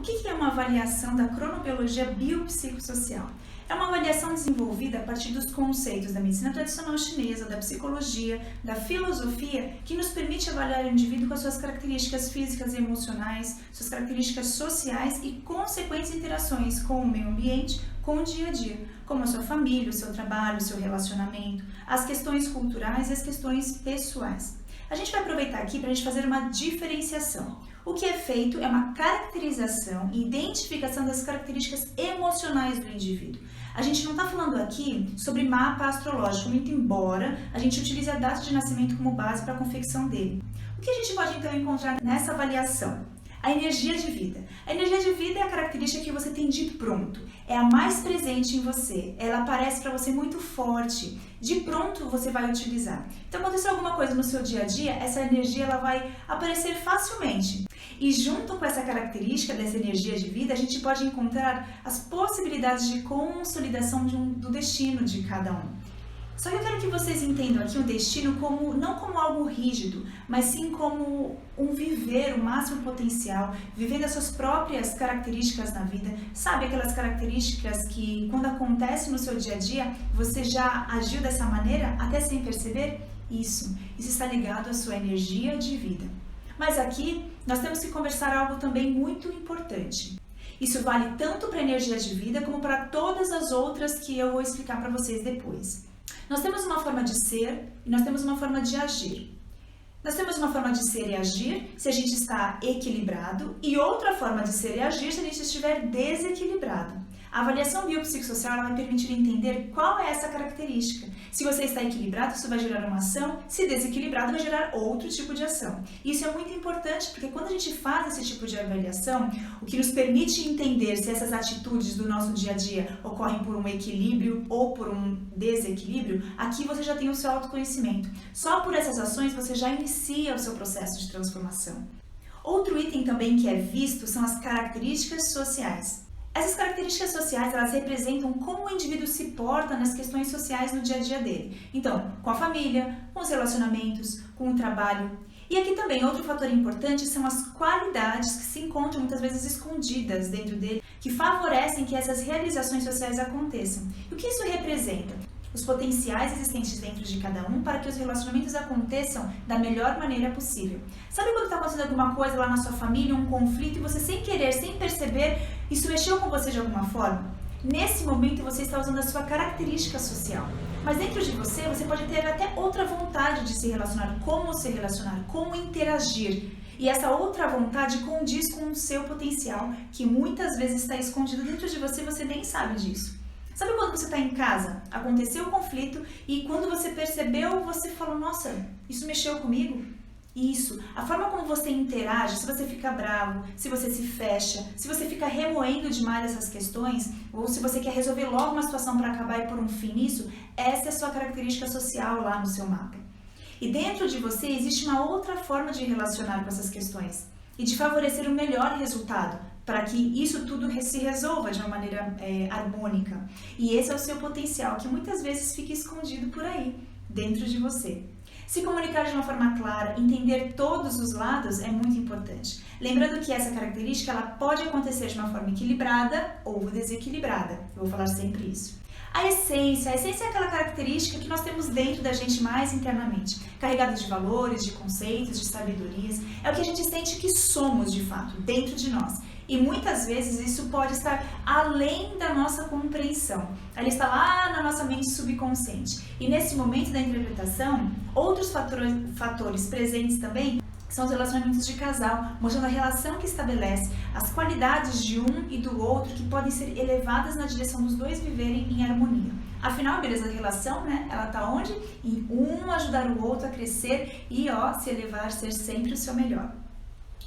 que é uma avaliação da cronobiologia biopsicossocial? É uma avaliação desenvolvida a partir dos conceitos da medicina tradicional chinesa, da psicologia, da filosofia, que nos permite avaliar o indivíduo com as suas características físicas e emocionais, suas características sociais e consequentes interações com o meio ambiente, com o dia a dia, como a sua família, o seu trabalho, o seu relacionamento, as questões culturais e as questões pessoais. A gente vai aproveitar aqui para a gente fazer uma diferenciação. O que é feito é uma caracterização e identificação das características emocionais do indivíduo. A gente não está falando aqui sobre mapa astrológico, muito embora a gente utilize a data de nascimento como base para a confecção dele. O que a gente pode então encontrar nessa avaliação? A energia de vida. A energia de vida é a característica que você tem de pronto, é a mais presente em você, ela aparece para você muito forte, de pronto você vai utilizar. Então, aconteceu alguma coisa no seu dia a dia, essa energia ela vai aparecer facilmente. E junto com essa característica dessa energia de vida, a gente pode encontrar as possibilidades de consolidação do destino de cada um. Só que eu quero que vocês entendam aqui o destino não como algo rígido, mas sim como um viver o máximo potencial, vivendo as suas próprias características na vida. Sabe aquelas características que quando acontece no seu dia a dia, você já agiu dessa maneira até sem perceber? Isso está ligado à sua energia de vida. Mas aqui nós temos que conversar algo também muito importante. Isso vale tanto para a energia de vida como para todas as outras que eu vou explicar para vocês depois. Nós temos uma forma de ser e nós temos uma forma de agir. Nós temos uma forma de ser e agir se a gente está equilibrado e outra forma de ser e agir se a gente estiver desequilibrado. A avaliação biopsicossocial vai permitir entender qual é essa característica. Se você está equilibrado, isso vai gerar uma ação, se desequilibrado, vai gerar outro tipo de ação. Isso é muito importante porque quando a gente faz esse tipo de avaliação, o que nos permite entender se essas atitudes do nosso dia a dia ocorrem por um equilíbrio ou por um desequilíbrio, aqui você já tem o seu autoconhecimento. Só por essas ações você já inicia o seu processo de transformação. Outro item também que é visto são as características sociais. Essas características sociais, elas representam como o indivíduo se porta nas questões sociais no dia a dia dele. Então, com a família, com os relacionamentos, com o trabalho. E aqui também, outro fator importante são as qualidades que se encontram muitas vezes escondidas dentro dele, que favorecem que essas realizações sociais aconteçam. E o que isso representa? Os potenciais existentes dentro de cada um para que os relacionamentos aconteçam da melhor maneira possível. Sabe quando está acontecendo alguma coisa lá na sua família, um conflito, e você sem querer, sem perceber, isso mexeu com você de alguma forma? Nesse momento você está usando a sua característica social. Mas dentro de você, você pode ter até outra vontade de se relacionar, como interagir. E essa outra vontade condiz com o seu potencial, que muitas vezes está escondido dentro de você e você nem sabe disso. Sabe quando você está em casa, aconteceu o conflito e quando você percebeu, você falou, nossa, isso mexeu comigo? Isso, a forma como você interage, se você fica bravo, se você se fecha, se você fica remoendo demais essas questões, ou se você quer resolver logo uma situação para acabar e pôr um fim nisso, essa é a sua característica social lá no seu mapa. E dentro de você existe uma outra forma de relacionar com essas questões e de favorecer o melhor resultado, para que isso tudo se resolva de uma maneira harmônica. E esse é o seu potencial, que muitas vezes fica escondido por aí, dentro de você. Se comunicar de uma forma clara, entender todos os lados é muito importante. Lembrando que essa característica ela pode acontecer de uma forma equilibrada ou desequilibrada. Eu vou falar sempre isso. A essência é aquela característica que nós temos dentro da gente mais internamente, carregada de valores, de conceitos, de sabedorias. É o que a gente sente que somos de fato, dentro de nós. E muitas vezes isso pode estar além da nossa compreensão. Ela está lá na nossa mente subconsciente. E nesse momento da interpretação, outros fatores presentes também são os relacionamentos de casal, mostrando a relação que estabelece, as qualidades de um e do outro que podem ser elevadas na direção dos dois viverem em harmonia. Afinal, a beleza da relação, né? Ela está onde? Em um ajudar o outro a crescer e se elevar, ser sempre o seu melhor.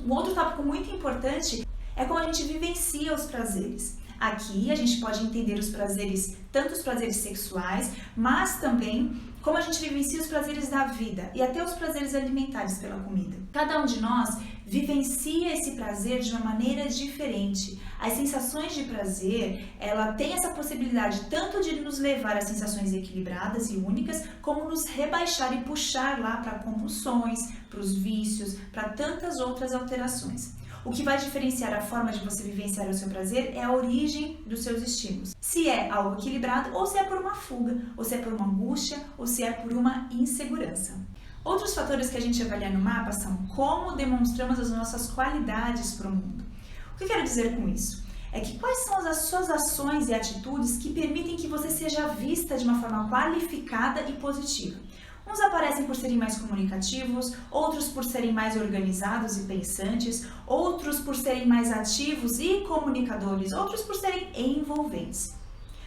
Um outro tópico muito importante é como a gente vivencia os prazeres. Aqui a gente pode entender os prazeres, tanto os prazeres sexuais, mas também como a gente vivencia os prazeres da vida e até os prazeres alimentares pela comida. Cada um de nós vivencia esse prazer de uma maneira diferente. As sensações de prazer, ela tem essa possibilidade tanto de nos levar a sensações equilibradas e únicas, como nos rebaixar e puxar lá para compulsões, para os vícios, para tantas outras alterações. O que vai diferenciar a forma de você vivenciar o seu prazer é a origem dos seus estímulos. Se é algo equilibrado, ou se é por uma fuga, ou se é por uma angústia, ou se é por uma insegurança. Outros fatores que a gente avalia no mapa são como demonstramos as nossas qualidades para o mundo. O que eu quero dizer com isso? É que quais são as suas ações e atitudes que permitem que você seja vista de uma forma qualificada e positiva. Uns aparecem por serem mais comunicativos, outros por serem mais organizados e pensantes, outros por serem mais ativos e comunicadores, outros por serem envolventes.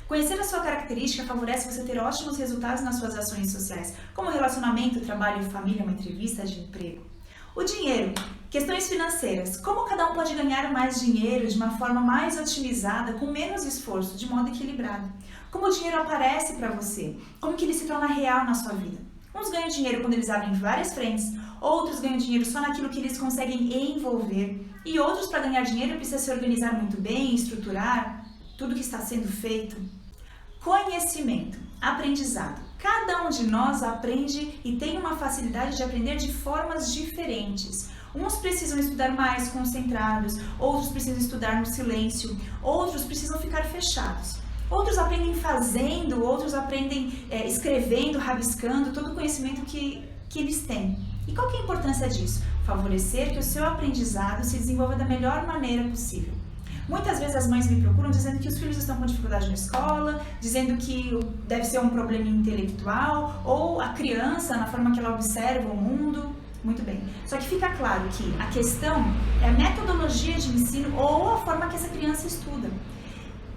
Conhecer a sua característica favorece você ter ótimos resultados nas suas ações sociais, como relacionamento, trabalho, família, uma entrevista de emprego. O dinheiro, questões financeiras, como cada um pode ganhar mais dinheiro de uma forma mais otimizada, com menos esforço, de modo equilibrado. Como o dinheiro aparece para você, como que ele se torna real na sua vida. Uns ganham dinheiro quando eles abrem várias frentes, outros ganham dinheiro só naquilo que eles conseguem envolver, e outros, para ganhar dinheiro, precisam se organizar muito bem, estruturar tudo que está sendo feito. Conhecimento, aprendizado. Cada um de nós aprende e tem uma facilidade de aprender de formas diferentes. Uns precisam estudar mais concentrados, outros precisam estudar no silêncio, outros precisam ficar fechados. Outros aprendem fazendo, outros aprendem escrevendo, rabiscando, todo o conhecimento que eles têm. E qual que é a importância disso? Favorecer que o seu aprendizado se desenvolva da melhor maneira possível. Muitas vezes as mães me procuram dizendo que os filhos estão com dificuldade na escola, dizendo que deve ser um problema intelectual, ou a criança, na forma que ela observa o mundo. Muito bem. Só que fica claro que a questão é a metodologia de ensino ou a forma que essa criança estuda.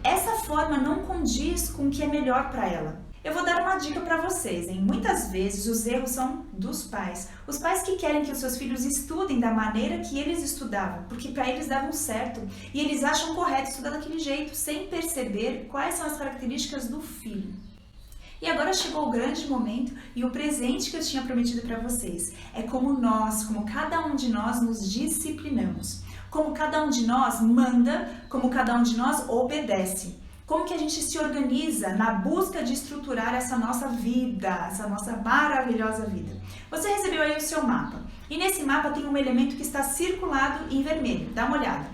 Essa forma não condiz com o que é melhor para ela. Eu vou dar uma dica para vocês, hein? Muitas vezes os erros são dos pais. Os pais que querem que os seus filhos estudem da maneira que eles estudavam, porque para eles davam certo. E eles acham correto estudar daquele jeito, sem perceber quais são as características do filho. E agora chegou o grande momento e o presente que eu tinha prometido para vocês. É como cada um de nós nos disciplinamos. Como cada um de nós manda, como cada um de nós obedece. Como que a gente se organiza na busca de estruturar essa nossa vida, essa nossa maravilhosa vida. Você recebeu aí o seu mapa. E nesse mapa tem um elemento que está circulado em vermelho. Dá uma olhada.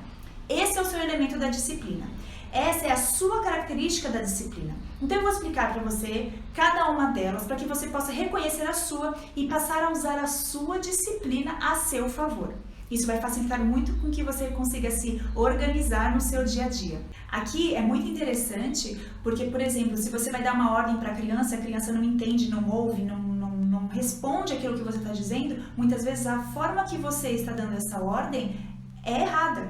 Esse é o seu elemento da disciplina. Essa é a sua característica da disciplina. Então eu vou explicar para você cada uma delas para que você possa reconhecer a sua e passar a usar a sua disciplina a seu favor. Isso vai facilitar muito com que você consiga se organizar no seu dia a dia. Aqui é muito interessante porque, por exemplo, se você vai dar uma ordem para a criança não entende, não ouve, não responde aquilo que você está dizendo, muitas vezes a forma que você está dando essa ordem é errada,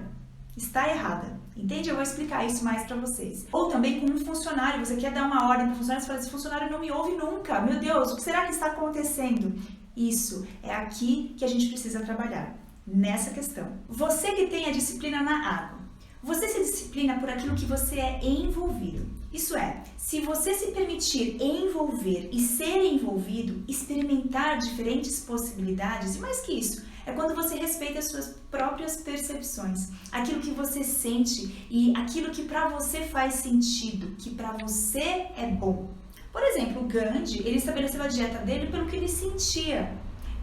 está errada. Entende? Eu vou explicar isso mais para vocês. Ou também com um funcionário, você quer dar uma ordem para o funcionário, você fala, esse funcionário não me ouve nunca, meu Deus, o que será que está acontecendo? Isso, é aqui que a gente precisa trabalhar. Nessa questão. Você que tem a disciplina na água, você se disciplina por aquilo que você é envolvido. Isso é, se você se permitir envolver e ser envolvido, experimentar diferentes possibilidades, e mais que isso, é quando você respeita as suas próprias percepções, aquilo que você sente e aquilo que para você faz sentido, que para você é bom. Por exemplo, o Gandhi, ele estabeleceu a dieta dele pelo que ele sentia,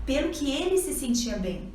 pelo que ele se sentia bem.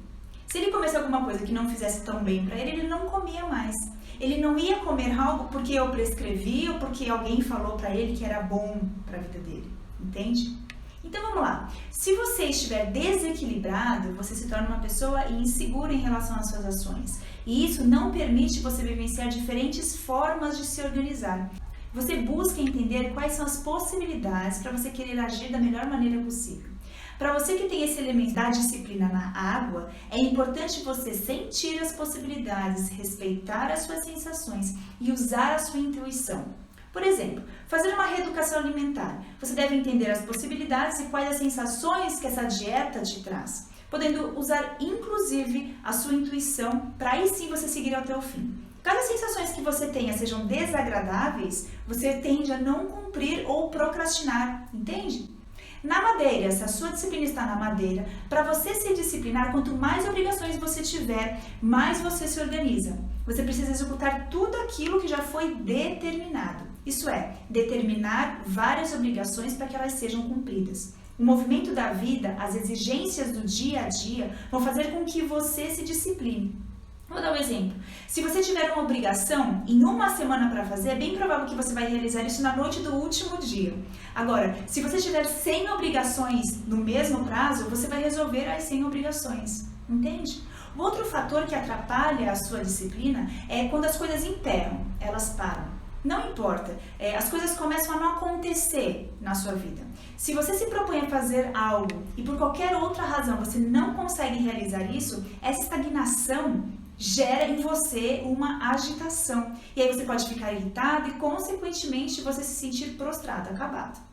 Se ele comesse alguma coisa que não fizesse tão bem para ele, ele não comia mais. Ele não ia comer algo porque eu prescrevi ou porque alguém falou para ele que era bom para a vida dele. Entende? Então vamos lá. Se você estiver desequilibrado, você se torna uma pessoa insegura em relação às suas ações. E isso não permite você vivenciar diferentes formas de se organizar. Você busca entender quais são as possibilidades para você querer agir da melhor maneira possível. Para você que tem esse elemento da disciplina na água, é importante você sentir as possibilidades, respeitar as suas sensações e usar a sua intuição. Por exemplo, fazer uma reeducação alimentar. Você deve entender as possibilidades e quais as sensações que essa dieta te traz, podendo usar inclusive a sua intuição para aí sim você seguir até o fim. Caso as sensações que você tenha sejam desagradáveis, você tende a não cumprir ou procrastinar, entende? Na madeira, se a sua disciplina está na madeira, para você se disciplinar, quanto mais obrigações você tiver, mais você se organiza. Você precisa executar tudo aquilo que já foi determinado. Isso é, determinar várias obrigações para que elas sejam cumpridas. O movimento da vida, as exigências do dia a dia, vão fazer com que você se discipline. Vou dar um exemplo. Se você tiver uma obrigação em uma semana para fazer, é bem provável que você vai realizar isso na noite do último dia. Agora, se você tiver 100 obrigações no mesmo prazo, você vai resolver as 100 obrigações. Entende? O outro fator que atrapalha a sua disciplina é quando as coisas emperram, elas param. Não importa, as coisas começam a não acontecer na sua vida. Se você se propõe a fazer algo e por qualquer outra razão você não consegue realizar isso, essa estagnação gera em você uma agitação. E aí você pode ficar irritado e, consequentemente, você se sentir prostrado, acabado.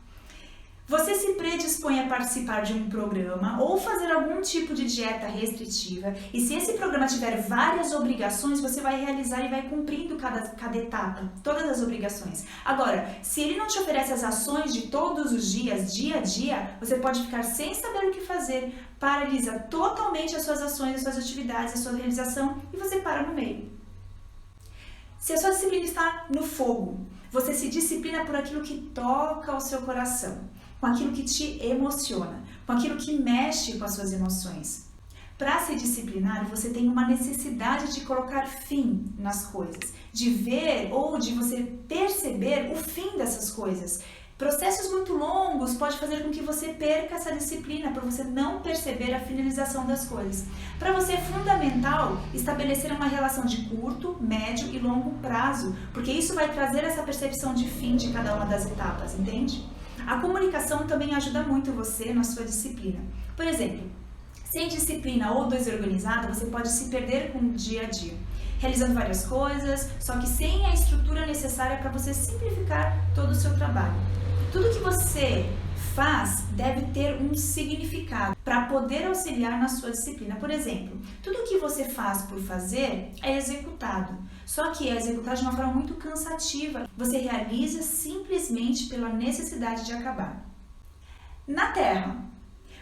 Você se predispõe a participar de um programa ou fazer algum tipo de dieta restritiva, e se esse programa tiver várias obrigações, você vai realizar e vai cumprindo cada etapa, todas as obrigações. Agora, se ele não te oferece as ações de todos os dias, dia a dia, você pode ficar sem saber o que fazer, paralisa totalmente as suas ações, as suas atividades, a sua realização e você para no meio. Se a sua disciplina está no fogo, você se disciplina por aquilo que toca o seu coração, com aquilo que te emociona, com aquilo que mexe com as suas emoções. Para se disciplinar, você tem uma necessidade de colocar fim nas coisas, de ver ou de você perceber o fim dessas coisas. Processos muito longos podem fazer com que você perca essa disciplina, por você não perceber a finalização das coisas. Para você é fundamental estabelecer uma relação de curto, médio e longo prazo, porque isso vai trazer essa percepção de fim de cada uma das etapas, entende? A comunicação também ajuda muito você na sua disciplina. Por exemplo, sem disciplina ou desorganizada, você pode se perder com o dia a dia, realizando várias coisas, só que sem a estrutura necessária para você simplificar todo o seu trabalho. Tudo que você faz deve ter um significado para poder auxiliar na sua disciplina. Por exemplo, tudo que você faz por fazer é executado, só que é executado de uma forma muito cansativa. Você realiza simplesmente pela necessidade de acabar. Na Terra,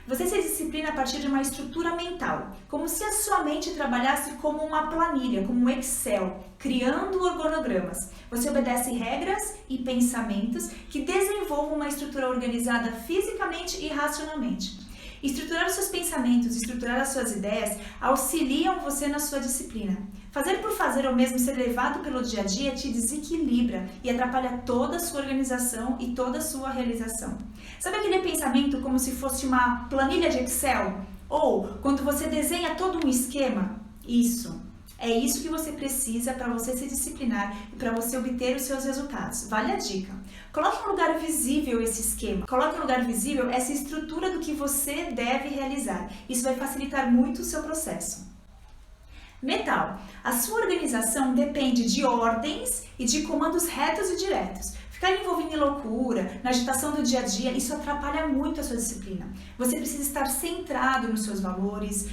você se disciplina a partir de uma estrutura mental, como se a sua mente trabalhasse como uma planilha, como um Excel, criando organogramas. Você obedece regras e pensamentos que desenvolvam uma estrutura organizada fisicamente e racionalmente. Estruturar os seus pensamentos, estruturar as suas ideias auxiliam você na sua disciplina. Fazer por fazer ou mesmo ser levado pelo dia a dia te desequilibra e atrapalha toda a sua organização e toda a sua realização. Sabe aquele pensamento como se fosse uma planilha de Excel? Ou quando você desenha todo um esquema? Isso. É isso que você precisa para você se disciplinar e para você obter os seus resultados. Vale a dica. Coloque em lugar visível esse esquema. Coloque em lugar visível essa estrutura do que você deve realizar. Isso vai facilitar muito o seu processo. Metal. A sua organização depende de ordens e de comandos retos e diretos. Ficar envolvido em loucura, na agitação do dia a dia, isso atrapalha muito a sua disciplina. Você precisa estar centrado nos seus valores.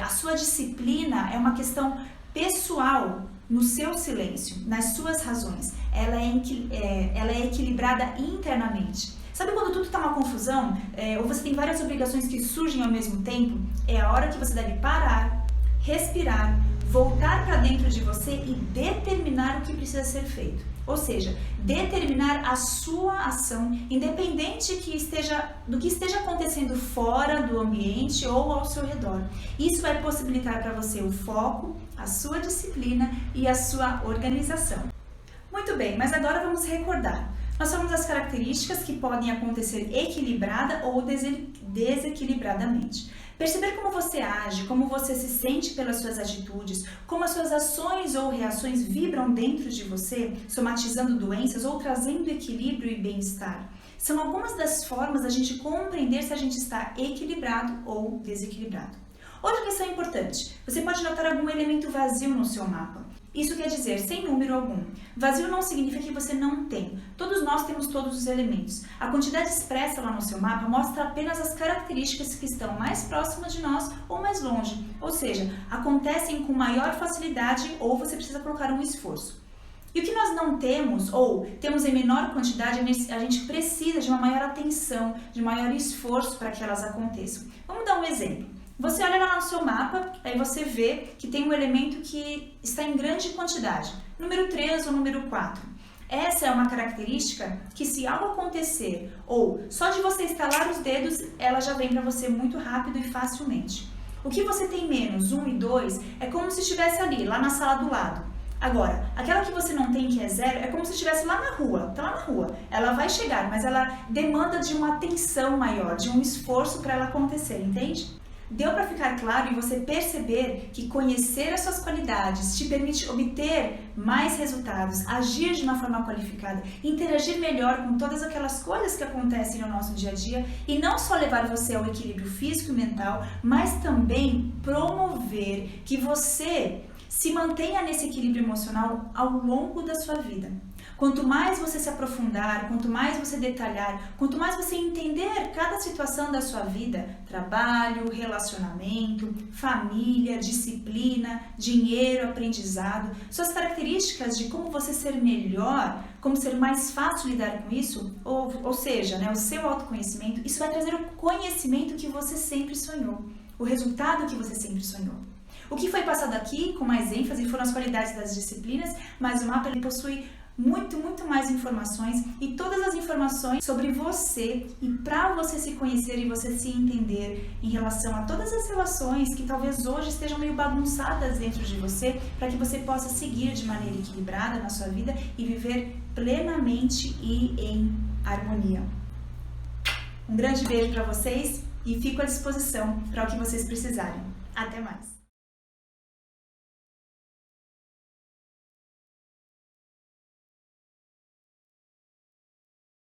A sua disciplina é uma questão pessoal, no seu silêncio, nas suas razões. Ela é equilibrada internamente. Sabe quando tudo está uma confusão, ou você tem várias obrigações que surgem ao mesmo tempo? É a hora que você deve parar, respirar, voltar para dentro de você e determinar o que precisa ser feito. Ou seja, determinar a sua ação, independente do que esteja acontecendo fora do ambiente ou ao seu redor. Isso vai possibilitar para você o foco, a sua disciplina e a sua organização. Muito bem, mas agora vamos recordar. Nós falamos das características que podem acontecer equilibrada ou desequilibradamente. Perceber como você age, como você se sente pelas suas atitudes, como as suas ações ou reações vibram dentro de você, somatizando doenças ou trazendo equilíbrio e bem-estar. São algumas das formas da gente compreender se a gente está equilibrado ou desequilibrado. Outra questão importante, você pode notar algum elemento vazio no seu mapa. Isso quer dizer sem número algum. Vazio não significa que você não tem. Todos nós temos todos os elementos. A quantidade expressa lá no seu mapa mostra apenas as características que estão mais próximas de nós ou mais longe. Ou seja, acontecem com maior facilidade ou você precisa colocar um esforço. E o que nós não temos ou temos em menor quantidade, a gente precisa de uma maior atenção, de maior esforço para que elas aconteçam. Vamos dar um exemplo. Você olha lá no seu mapa, aí você vê que tem um elemento que está em grande quantidade, número 3 ou número 4. Essa é uma característica que, se algo acontecer ou só de você estalar os dedos, ela já vem para você muito rápido e facilmente. O que você tem menos, 1 e 2, é como se estivesse ali, lá na sala do lado. Agora, aquela que você não tem, que é 0, é como se estivesse lá na rua, tá lá na rua. Ela vai chegar, mas ela demanda de uma atenção maior, de um esforço para ela acontecer, entende? Deu para ficar claro e você perceber que conhecer as suas qualidades te permite obter mais resultados, agir de uma forma qualificada, interagir melhor com todas aquelas coisas que acontecem no nosso dia a dia e não só levar você ao equilíbrio físico e mental, mas também promover que você se mantenha nesse equilíbrio emocional ao longo da sua vida. Quanto mais você se aprofundar, quanto mais você detalhar, quanto mais você entender cada situação da sua vida, trabalho, relacionamento, família, disciplina, dinheiro, aprendizado, suas características de como você ser melhor, como ser mais fácil lidar com isso, ou seja, o seu autoconhecimento, isso vai trazer o conhecimento que você sempre sonhou, o resultado que você sempre sonhou. O que foi passado aqui, com mais ênfase, foram as qualidades das disciplinas, mas o mapa ele possui muito mais informações e todas as informações sobre você e para você se conhecer e você se entender em relação a todas as relações que talvez hoje estejam meio bagunçadas dentro de você, para que você possa seguir de maneira equilibrada na sua vida e viver plenamente e em harmonia. Um grande beijo para vocês e fico à disposição para o que vocês precisarem. Até mais!